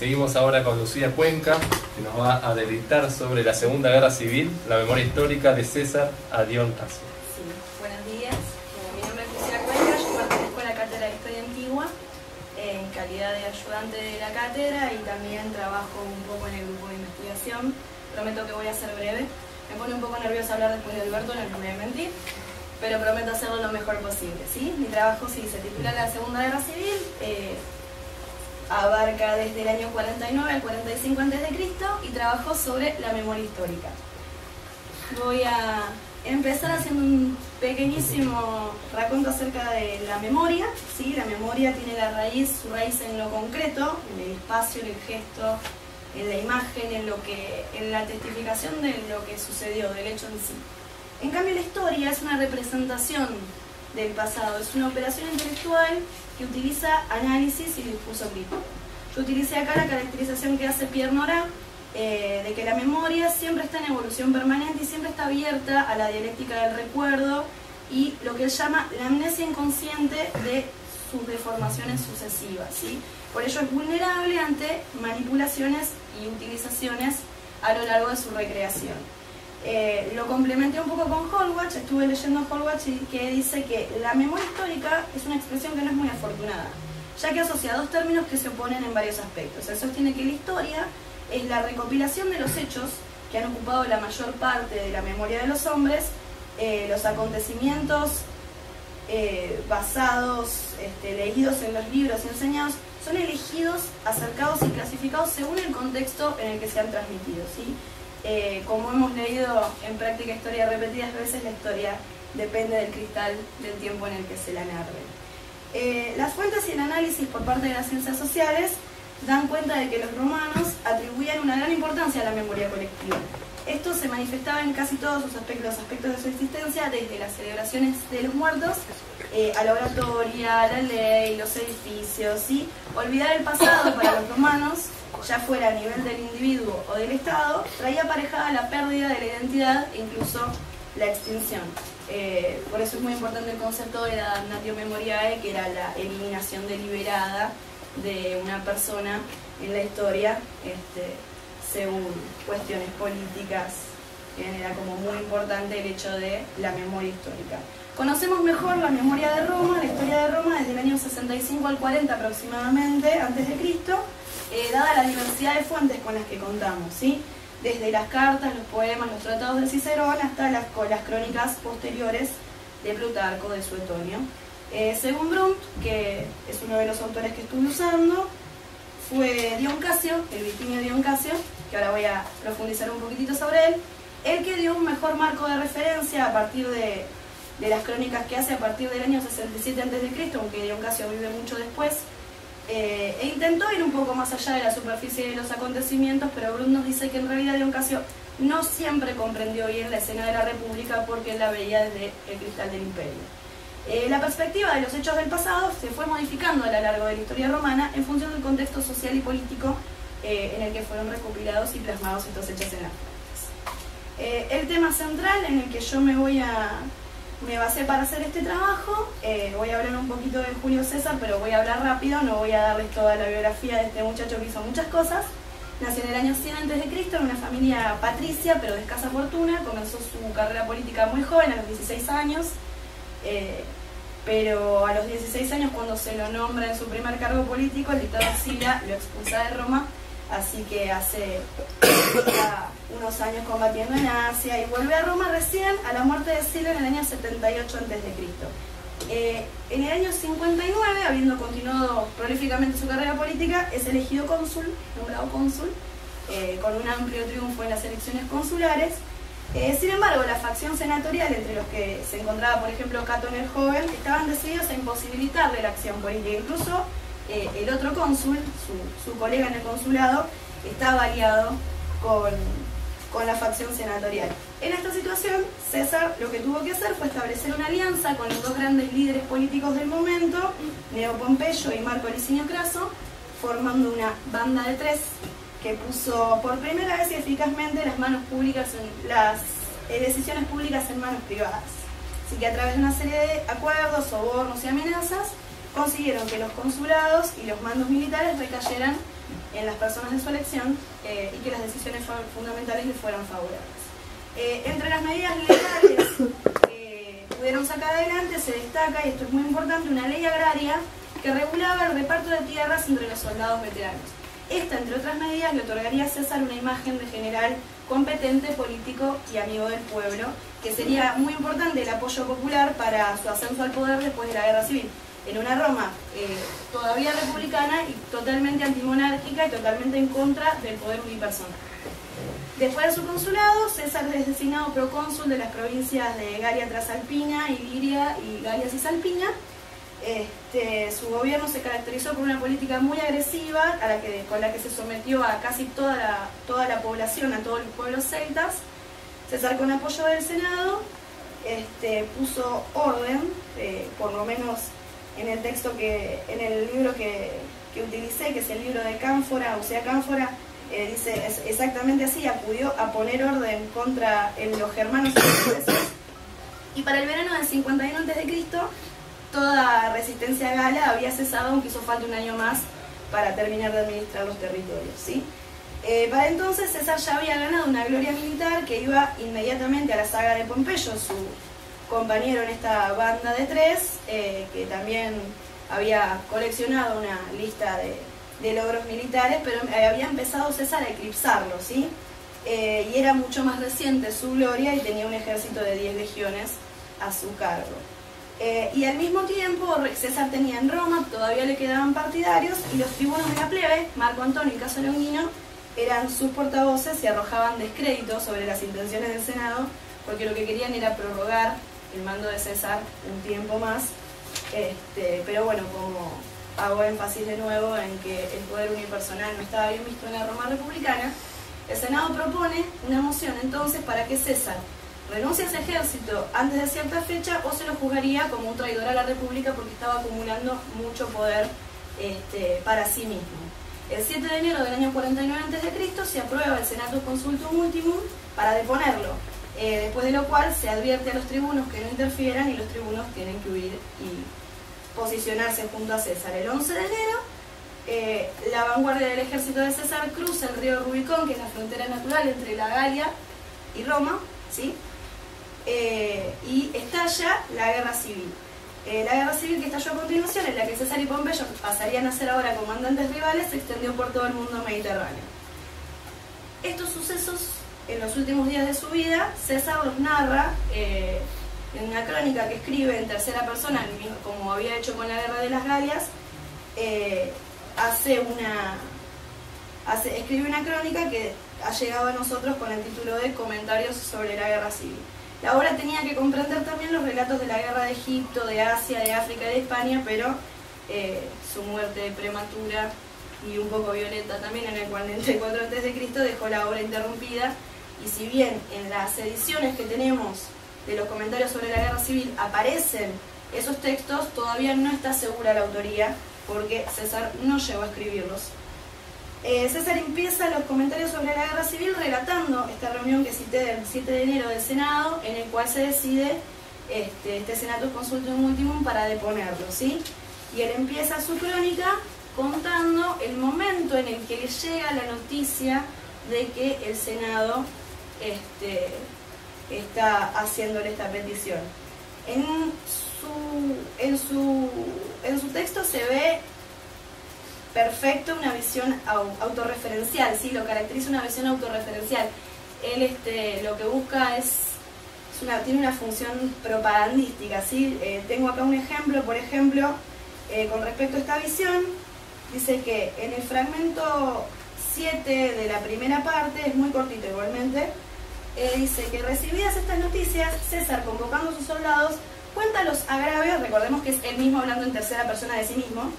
Seguimos ahora con Lucía Cuenca, que nos va a deleitar sobre la Segunda Guerra Civil, la memoria histórica de César a Dion Casio. Sí, buenos días. Mi nombre es Lucía Cuenca, yo pertenezco a la Cátedra de Historia Antigua en calidad de ayudante de la cátedra y también trabajo un poco en el grupo de investigación. Prometo que voy a ser breve. Me pone un poco nerviosa hablar después de Alberto, no les voy a mentir, pero prometo hacerlo lo mejor posible, ¿sí? Mi trabajo sí se titula La Segunda Guerra Civil, abarca desde el año 49 al 45 a.C. y trabajo sobre la memoria histórica. Voy a empezar haciendo un pequeñísimo raconto acerca de la memoria, ¿sí? La memoria tiene su raíz en lo concreto, en el espacio, en el gesto, en la imagen, en la testificación de lo que sucedió, del hecho en sí. En cambio, la historia es una representación del pasado, es una operación intelectual que utiliza análisis y discurso crítico. Yo utilicé acá la caracterización que hace Pierre Nora, de que la memoria siempre está en evolución permanente y siempre está abierta a la dialéctica del recuerdo y lo que él llama la amnesia inconsciente de sus deformaciones sucesivas, ¿sí? Por ello es vulnerable ante manipulaciones y utilizaciones a lo largo de su recreación. Lo complementé un poco con Hallwach, estuve leyendo Hallwach y que dice que la memoria histórica es una expresión que no es muy afortunada, ya que asocia dos términos que se oponen en varios aspectos. Él sostiene que la historia es la recopilación de los hechos que han ocupado la mayor parte de la memoria de los hombres, los acontecimientos basados, leídos en los libros y enseñados, son elegidos, acercados y clasificados según el contexto en el que se han transmitido, ¿sí? Como hemos leído en práctica historia repetidas veces, la historia depende del cristal del tiempo en el que se la narre. Las fuentes y el análisis por parte de las ciencias sociales dan cuenta de que los romanos atribuían una gran importancia a la memoria colectiva. Esto se manifestaba en casi todos los aspectos de su existencia, desde las celebraciones de los muertos, a la oratoria, a la ley, los edificios, ¿sí? Olvidar el pasado para los romanos, ya fuera a nivel del individuo o del Estado, traía aparejada la pérdida de la identidad e incluso la extinción. Por eso es muy importante el concepto de la damnatio memoriae, que era la eliminación deliberada de una persona en la historia, según cuestiones políticas. Era como muy importante el hecho de la memoria histórica. Conocemos mejor la memoria de Roma, la historia de Roma, desde el año 65 al 40 aproximadamente, antes de Cristo, dada la diversidad de fuentes con las que contamos, ¿sí? Desde las cartas, los poemas, los tratados de Cicerón, hasta las crónicas posteriores de Plutarco, de Suetonio. Según Brunt, que es uno de los autores que estuve usando, fue Dion Casio, el Bitinio Dion Casio, que ahora voy a profundizar un poquitito sobre él, el que dio un mejor marco de referencia a partir de las crónicas que hace a partir del año 67 a.C., aunque Dion Casio vive mucho después, e intentó ir un poco más allá de la superficie de los acontecimientos, pero Brunt nos dice que en realidad Dion Casio no siempre comprendió bien la escena de la República porque él la veía desde el cristal del imperio. La perspectiva de los hechos del pasado se fue modificando a lo largo de la historia romana en función del contexto social y político en el que fueron recopilados y plasmados estos hechos en las fuentes. El tema central en el que yo me basé para hacer este trabajo, voy a hablar un poquito de Julio César, pero voy a hablar rápido, no voy a darles toda la biografía de este muchacho que hizo muchas cosas. Nació en el año 100 a.C. en una familia patricia, pero de escasa fortuna. Comenzó su carrera política muy joven, a los 16 años. Pero a los 16 años, cuando se lo nombra en su primer cargo político, el dictador Sila lo expulsa de Roma, así que hace unos años combatiendo en Asia y vuelve a Roma recién a la muerte de Sila en el año 78 a.C. En el año 59, habiendo continuado prolíficamente su carrera política, es elegido cónsul, nombrado cónsul, con un amplio triunfo en las elecciones consulares. Sin embargo, la facción senatorial, entre los que se encontraba, por ejemplo, Catón el Joven, estaban decididos a imposibilitarle la acción política. Incluso el otro cónsul, su colega en el consulado, estaba aliado con la facción senatorial. En esta situación, César lo que tuvo que hacer fue establecer una alianza con los dos grandes líderes políticos del momento, Neo Pompeyo y Marco Licinio Craso, formando una banda de tres que puso por primera vez y eficazmente las decisiones públicas en manos privadas. Así que a través de una serie de acuerdos, sobornos y amenazas, consiguieron que los consulados y los mandos militares recayeran en las personas de su elección y que las decisiones fundamentales les fueran favorables. Entre las medidas legales que pudieron sacar adelante se destaca, y esto es muy importante, una ley agraria que regulaba el reparto de tierras entre los soldados veteranos. Esta, entre otras medidas, le otorgaría a César una imagen de general competente, político y amigo del pueblo, que sería muy importante el apoyo popular para su ascenso al poder después de la Guerra Civil, en una Roma todavía republicana y totalmente antimonárquica y totalmente en contra del poder unipersonal. Después de su consulado, César es designado procónsul de las provincias de Galia Trasalpina, Iliria y Galia Cisalpina. Su gobierno se caracterizó por una política muy agresiva con la que se sometió a casi toda la población, a todos los pueblos celtas. César, con apoyo del Senado, puso orden, por lo menos en el texto en el libro que utilicé, que es el libro de Cánfora, o sea, Cánfora, dice exactamente así: acudió a poner orden contra los germanos y para el verano del 51 a.C. toda resistencia gala había cesado, aunque hizo falta un año más para terminar de administrar los territorios, ¿sí? Para entonces César ya había ganado una gloria militar que iba inmediatamente a la saga de Pompeyo, su compañero en esta banda de tres, que también había coleccionado una lista de logros militares, pero había empezado César a eclipsarlo, ¿sí? Y era mucho más reciente su gloria y tenía un ejército de 10 legiones a su cargo. Y al mismo tiempo César tenía en Roma, todavía le quedaban partidarios, y los tribunos de la plebe, Marco Antonio y Caso Longino, eran sus portavoces y arrojaban descrédito sobre las intenciones del Senado, porque lo que querían era prorrogar el mando de César un tiempo más. Pero bueno, como hago énfasis de nuevo en que el poder unipersonal no estaba bien visto en la Roma republicana, el Senado propone una moción entonces para que César renuncie a ese ejército antes de cierta fecha, o se lo juzgaría como un traidor a la República porque estaba acumulando mucho poder para sí mismo. El 7 de enero del año 49 a.C. se aprueba el Senatus Consultum Ultimum para deponerlo, después de lo cual se advierte a los tribunos que no interfieran y los tribunos tienen que huir y posicionarse junto a César. El 11 de enero, la vanguardia del ejército de César cruza el río Rubicón, que es la frontera natural entre la Galia y Roma, ¿sí? Y estalla la guerra civil. La guerra civil que estalló a continuación, en la que César y Pompeyo pasarían a ser ahora comandantes rivales, se extendió por todo el mundo mediterráneo. Estos sucesos, en los últimos días de su vida, César los narra en una crónica que escribe en tercera persona, como había hecho con la guerra de las Galias. Escribe una crónica que ha llegado a nosotros con el título de Comentarios sobre la guerra civil. La obra tenía que comprender también los relatos de la guerra de Egipto, de Asia, de África y de España, pero su muerte prematura y un poco violenta también en el 44 a.C. dejó la obra interrumpida, y si bien en las ediciones que tenemos de los comentarios sobre la guerra civil aparecen esos textos, todavía no está segura la autoría porque César no llegó a escribirlos. César empieza los comentarios sobre la guerra civil relatando esta reunión que cité del 7 de enero del Senado, en el cual se decide este Senatus Consultum Ultimum para deponerlo, ¿sí? Y él empieza su crónica contando el momento en el que le llega la noticia de que el Senado está haciéndole esta petición. En su texto se ve perfecto una visión autorreferencial, ¿sí? Lo caracteriza una visión autorreferencial. Él lo que busca tiene una función propagandística, ¿sí? Tengo acá un ejemplo, por ejemplo, con respecto a esta visión, dice que en el fragmento 7 de la primera parte, es muy cortito igualmente, dice que recibidas estas noticias, César, convocando a sus soldados, cuenta los agravios, recordemos que es él mismo hablando en tercera persona de sí mismo,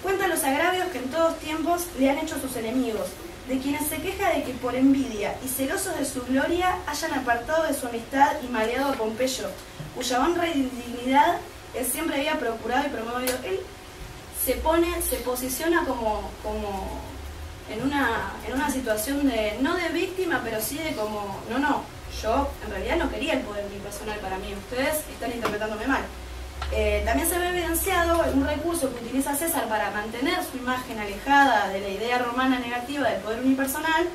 cuenta los agravios que en todos tiempos le han hecho sus enemigos, de quienes se queja de que por envidia y celosos de su gloria hayan apartado de su amistad y maleado a Pompeyo, cuya honra y dignidad él siempre había procurado y promovido. Él se posiciona como en una situación de, no de víctima, pero sí de como, yo en realidad no quería el poder unipersonal para mí, ustedes están interpretándome mal. También se ve evidenciado un recurso que utiliza César para mantener su imagen alejada de la idea romana negativa del poder unipersonal,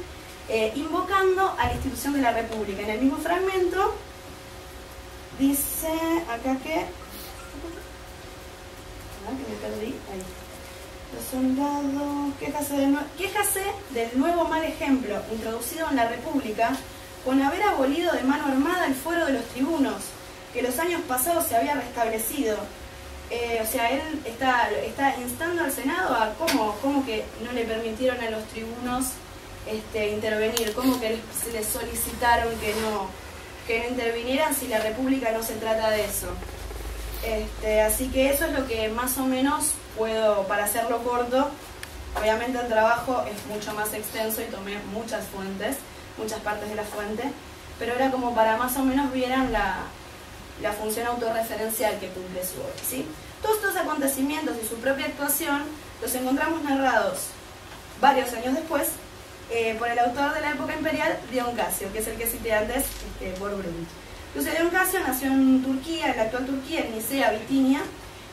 invocando a la institución de la República. En el mismo fragmento dice acá que me perdí, ahí. Los soldados, quéjase del nuevo mal ejemplo introducido en la República con haber abolido de mano armada el fuero de los tribunos, que los años pasados se había restablecido. O sea, él está instando al Senado a cómo que no le permitieron a los tribunos intervenir, cómo que les solicitaron que no intervinieran si la República no se trata de eso. Así que eso es lo que más o menos puedo, para hacerlo corto. Obviamente el trabajo es mucho más extenso y tomé muchas fuentes, muchas partes de la fuente, pero era como para más o menos vieran la función autorreferencial que cumple su obra, ¿sí? Todos estos acontecimientos y su propia actuación los encontramos narrados varios años después por el autor de la época imperial, Dion Casio, que es el que cité antes, por Brunt. Lucio Dion Casio nació en Turquía, en la actual Turquía, en Nicea, Bitinia,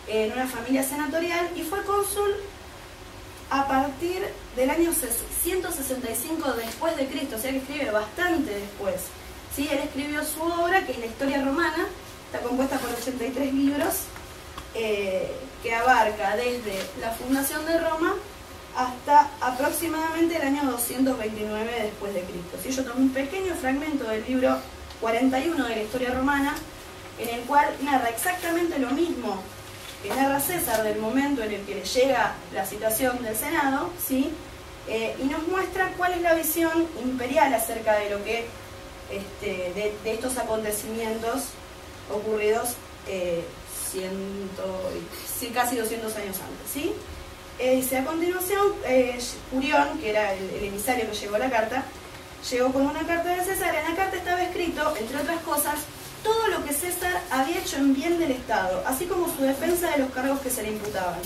en una familia senatorial, y fue cónsul a partir del año 165 después de Cristo, o sea que escribe bastante después. ¿Sí? Él escribió su obra, que es la Historia Romana, está compuesta por 83 libros, que abarca desde la fundación de Roma hasta aproximadamente el año 229 después de Cristo. ¿Sí? Yo tomé un pequeño fragmento del libro 41 de la Historia Romana, en el cual narra exactamente lo mismo que narra César del momento en el que le llega la citación del Senado, ¿sí? Y nos muestra cuál es la visión imperial acerca de lo que de estos acontecimientos ocurridos casi 200 años antes, ¿sí? A continuación, Curión, que era el emisario que llegó a la carta, llegó con una carta de César. En la carta estaba escrito, entre otras cosas, todo lo que César había hecho en bien del Estado, así como su defensa de los cargos que se le imputaban.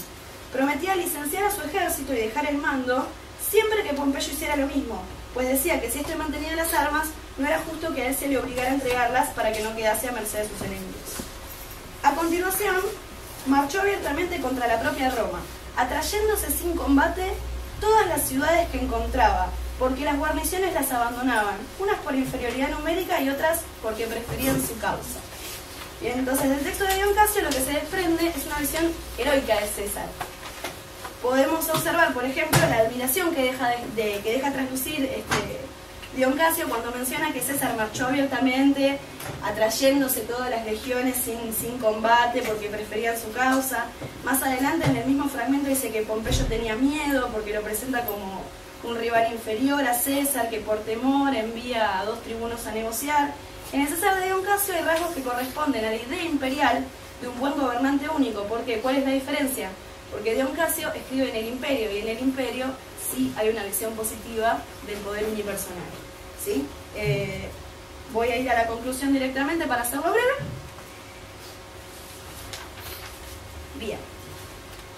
Prometía licenciar a su ejército y dejar el mando siempre que Pompeyo hiciera lo mismo, pues decía que si éste mantenía las armas, no era justo que a él se le obligara a entregarlas para que no quedase a merced de sus enemigos. A continuación, marchó abiertamente contra la propia Roma, atrayéndose sin combate todas las ciudades que encontraba, porque las guarniciones las abandonaban, unas por inferioridad numérica y otras porque preferían su causa. Bien, entonces del texto de Dion Casio lo que se desprende es una visión heroica de César. Podemos observar, por ejemplo, la admiración que deja traslucir Dion Casio cuando menciona que César marchó abiertamente, atrayéndose todas las legiones sin combate porque preferían su causa. Más adelante en el mismo fragmento dice que Pompeyo tenía miedo porque lo presenta como un rival inferior a César, que por temor envía a 2 tribunos a negociar. En el César de Dion Casio hay rasgos que corresponden a la idea imperial de un buen gobernante único. ¿Por qué? ¿Cuál es la diferencia? Porque Dion Casio escribe en el Imperio, y en el Imperio sí hay una visión positiva del poder unipersonal, ¿sí? Voy a ir a la conclusión directamente para hacerlo breve. Bien.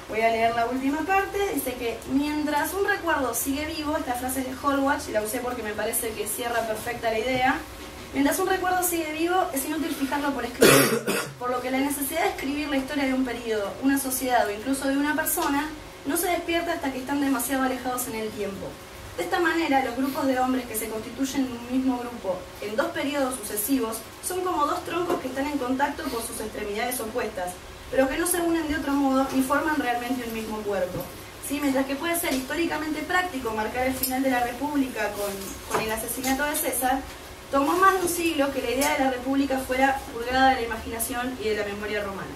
Voy a leer la última parte. Dice que mientras un recuerdo sigue vivo, esta frase es de Hallward, y la usé porque me parece que cierra perfecta la idea. Mientras un recuerdo sigue vivo, es inútil fijarlo por escrito, por lo que la necesidad de escribir la historia de un periodo, una sociedad o incluso de una persona no se despierta hasta que están demasiado alejados en el tiempo. De esta manera, los grupos de hombres que se constituyen en un mismo grupo en 2 periodos sucesivos son como 2 troncos que están en contacto por sus extremidades opuestas, pero que no se unen de otro modo ni forman realmente un mismo cuerpo. ¿Sí? Mientras que puede ser históricamente práctico marcar el final de la República con el asesinato de César, tomó más de un siglo que la idea de la República fuera purgada de la imaginación y de la memoria romana.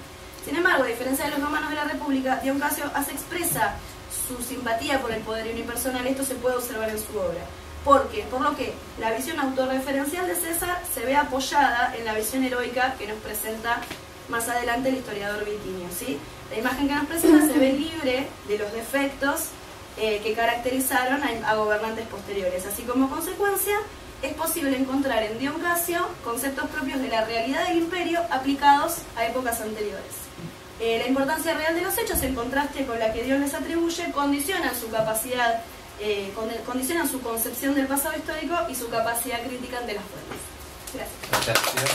Sin embargo, a diferencia de los romanos de la República, Dion Casio expresa su simpatía por el poder unipersonal. Esto se puede observar en su obra. ¿Por qué? Por lo que la visión autorreferencial de César se ve apoyada en la visión heroica que nos presenta más adelante el historiador Vitinio, ¿sí? La imagen que nos presenta se ve libre de los defectos que caracterizaron a gobernantes posteriores. Así como consecuencia, es posible encontrar en Dion Casio conceptos propios de la realidad del imperio aplicados a épocas anteriores. La importancia real de los hechos, en contraste con la que Dion les atribuye, condicionan su capacidad, condicionan su concepción del pasado histórico y su capacidad crítica ante las fuentes. Gracias. Gracias.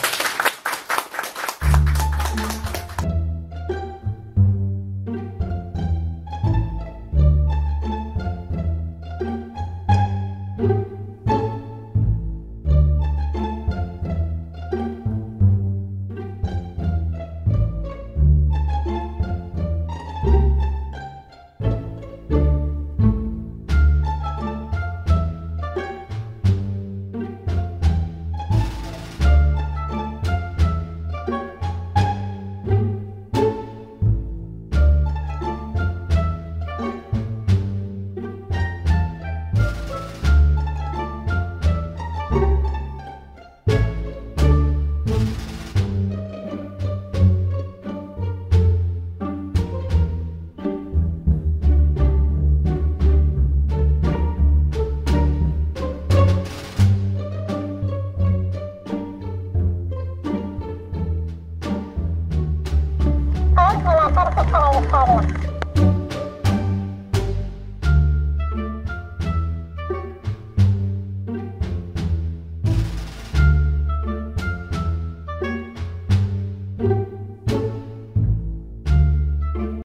buscamos.